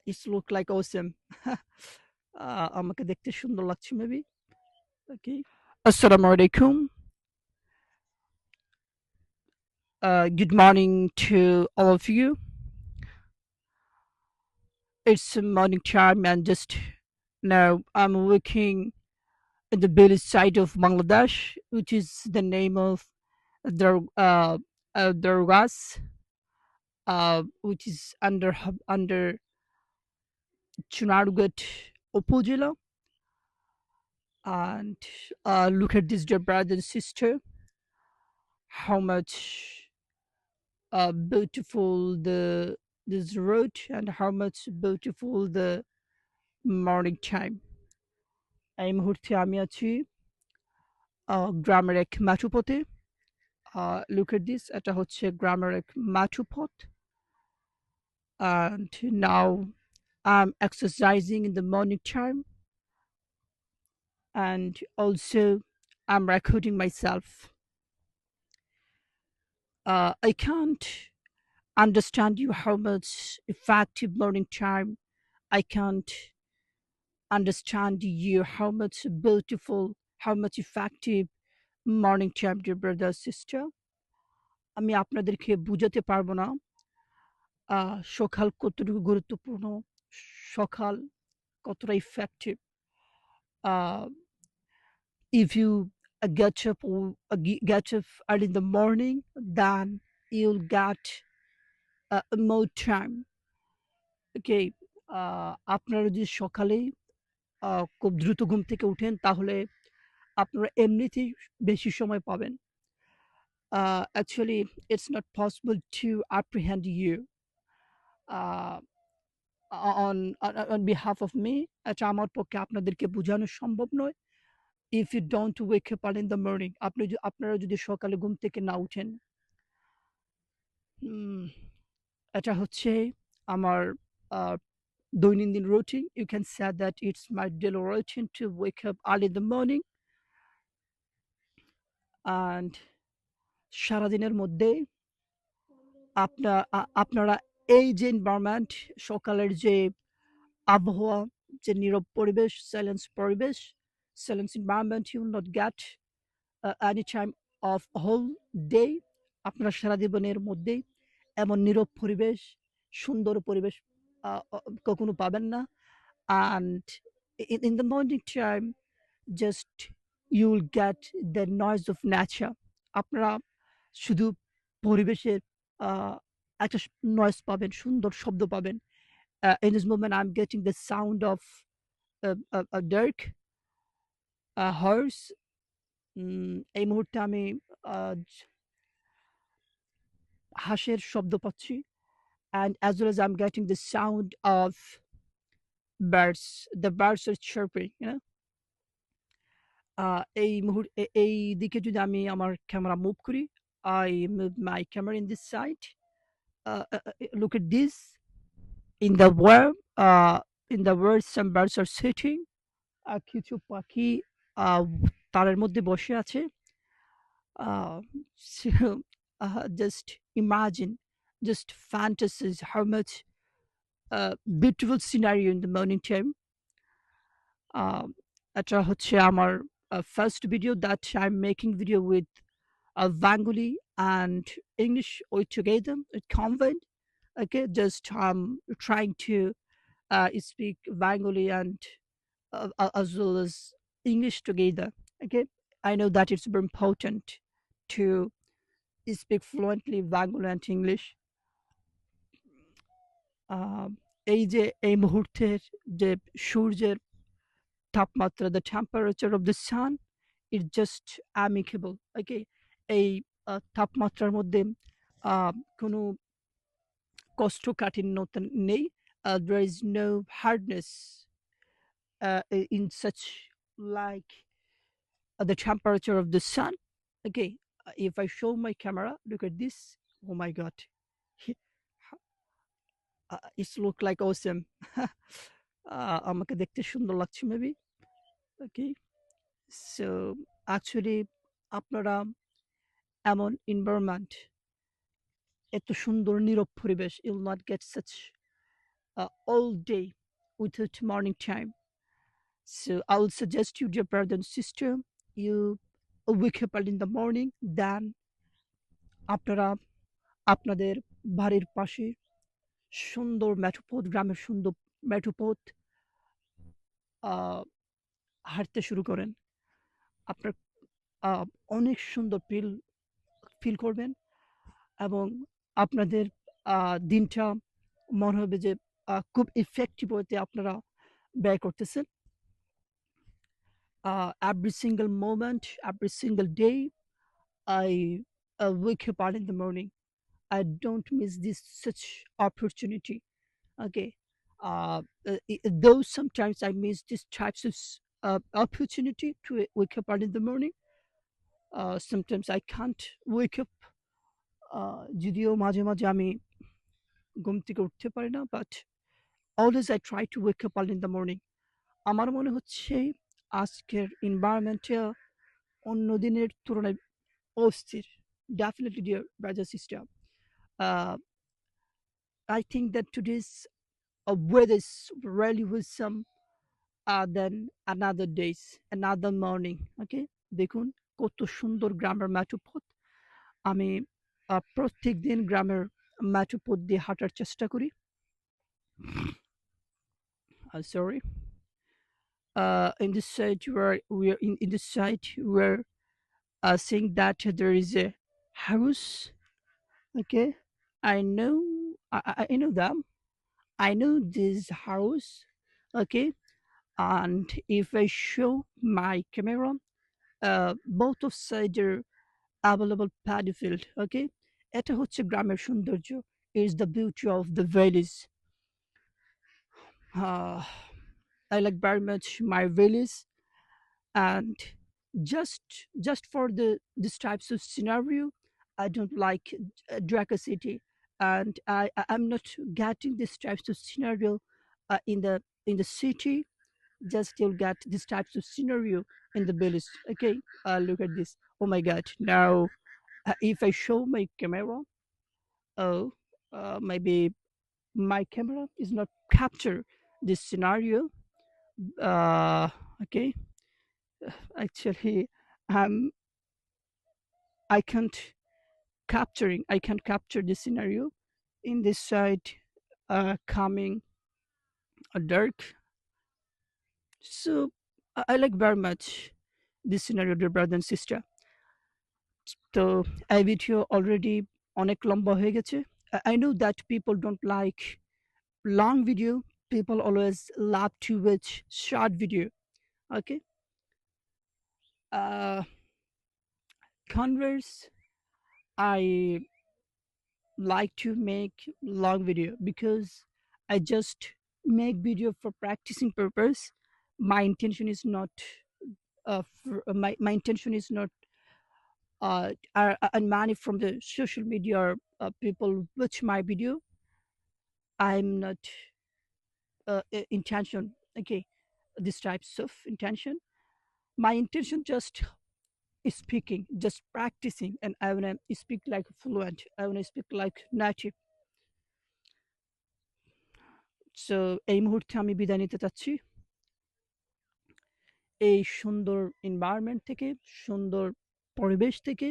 It's look like awesome. আমাকে দেখতে সুন্দর লাগছে মেবি। ওকে। আসসালামু আলাইকুম। Good morning to all of you. It's morning time and just now I'm working in the village side of Bangladesh, which is the name of Darwas, which is under Chunargat Upojila. And look at this, dear brother and sister, how much beautiful this road and how much beautiful the morning time. এই মুহূর্তে আমি আছি গ্রামের এক মাঠু পথে। Look at this, এটা হচ্ছে গ্রামের এক মাঠু পথ। And now I'm exercising in the morning time, and also I'm recording myself. I can't understand you how much effective morning time. I can't understand you how much beautiful, how much effective morning time, dear brother sister. আমি আপনাদেরকে বুঝাতে পারবো না সকাল কতটুকু গুরুত্বপূর্ণ, সকাল কতটা effective. If you get up early in the morning, then you'll get more time. Okay, আপনারা যদি সকালেই খুব দ্রুত ঘুম থেকে উঠেন তাহলে আপনারা এমনিতেই বেশি সময় পাবেন। Actually, it's not possible to apprehend you uh, on behalf of me. এটা আমার পক্ষে আপনাদেরকে বোঝানো সম্ভব নয়। If you don't wake up early in the morning, আপনারা যদি সকালে ঘুম থেকে না উঠেন, এটা হচ্ছে আমার দৈনন্দিন routine. You can say that it's my daily routine to wake up early in the morning, and সারাদিনের মধ্যে আপনারা এই যে এনভায়রনমেন্ট, সকালের যে আবহাওয়া, যে নীরব পরিবেশ, silence environment, you will not get any time of whole day. আপনারা সারা জীবনের মধ্যে এমন নীরব পরিবেশ, সুন্দর পরিবেশ কখনো পাবেন না। And in the morning time, just you will get the noise of nature. আপনারা শুধু পরিবেশের একটা নয়েজ পাবেন, সুন্দর শব্দ পাবেন। In this moment, I'm getting the sound of a dark horse. এই মুহূর্তে আমি হাঁসের শব্দ পাচ্ছি, and as well as I'm getting the sound of birds. The birds are chirping, you know. এই দিকে যদি আমি আমার ক্যামেরা মুভ করি, I move my camera in this side. Look at this. In the world, some birds are sitting. কিছু পাখি তারের মধ্যে বসে আছে। So just imagine, just fantasize how much beautiful scenario in the morning time. এটা হচ্ছে আমার first video that I'm making video with Bengali and English all together, combined. Okay, just trying to speak Bengali and as well as English together. Okay, I know that it's very important to speak fluently Bengali and English. এই যে এই মুহূর্তের যে সূর্যের তাপমাত্রা, the temperature of the sun is just amicable. Okay, এই তাপমাত্রার মধ্যে কোনো কোষ্ঠকাঠিন্যতা নেই। There is no hardness in such like the temperature of the sun. Okay, if I show my camera, look at this. Oh my god, it's look like awesome. আমাকে দেখতে সুন্দর লাগছে maybe. Okay, so actually আপনারা এমন environment, এত সুন্দর নীরব পরিবেশ, you'll not get such all day without morning time. So I will suggest you, dear brother and sister, you wake up early in the morning, then আপনারা আপনাদের বাড়ির পাশে সুন্দর মেঠোপথ, গ্রামের সুন্দর মেঠোপথ আ হাঁটতে শুরু করেন। আপনার আ অনেক সুন্দর ফিল করবেন এবং আপনাদের আ দিনটা মনে হবে যে খুব ইফেক্টিভ ওয়েতে আপনারা ব্যয় করতেছেন। Every single moment, every single day, I wake up early in the morning. I don't miss this such opportunity. Okay, though sometimes I miss these types of opportunity to wake up early in the morning. Sometimes I can't wake up. যদিও মাঝে মাঝে আমি ঘুম থেকে উঠতে পারি না, but always I try to wake up early in the morning. আমার মনে হচ্ছে আজকের এনভায়রনমেন্টটা অন্য দিনের তুলনায় অস্থির। Definitely, dear brother, sister. Uh, I think that today's weather is really wholesome than another days, another morning. Okay, দেখুন কত সুন্দর গ্রামের মেঠোপথ। আমি প্রত্যেকদিন গ্রামের মেঠোপথ দিয়ে হাঁটার চেষ্টা করি। Sorry. In this side where we are in this side we're saying that there is a house. Okay, I know, I know them. I know this house. Okay, and if I show my camera, both of side are available paddy field. Okay, এটা হচ্ছে গ্রামের সৌন্দর্য, is the beauty of the village. uh, I like very much my village, and just just for the this types of scenario, I don't like Dhaka city, and I'm not getting this types of scenario in the city. Just you'll get this types of scenario in the village. Okay, look at this. Oh my god, now if I show my camera, oh, maybe my camera is not capture this scenario. uh okay, actually, um I can't capture this scenario in this side, coming dark. So I like very much this scenario, dear brother and sister. তো এই video already অনেক লম্বা হয়ে গেছে। I know that people don't like long video. People always love to watch short video. Okay. Uh, Converse, I like to make long video because I just make video for practicing purpose. My intention is not my intention is not and money from the social media or people watch my video. I'm not intention. Okay, this types of intention. My intention just speaking, just practicing, and I wanna speak like fluent. I wanna speak like native. So এই মুহূর্তে আমি বিদায় নিতে চাচ্ছি এই সুন্দর environment থেকে, সুন্দর পরিবেশ থেকে।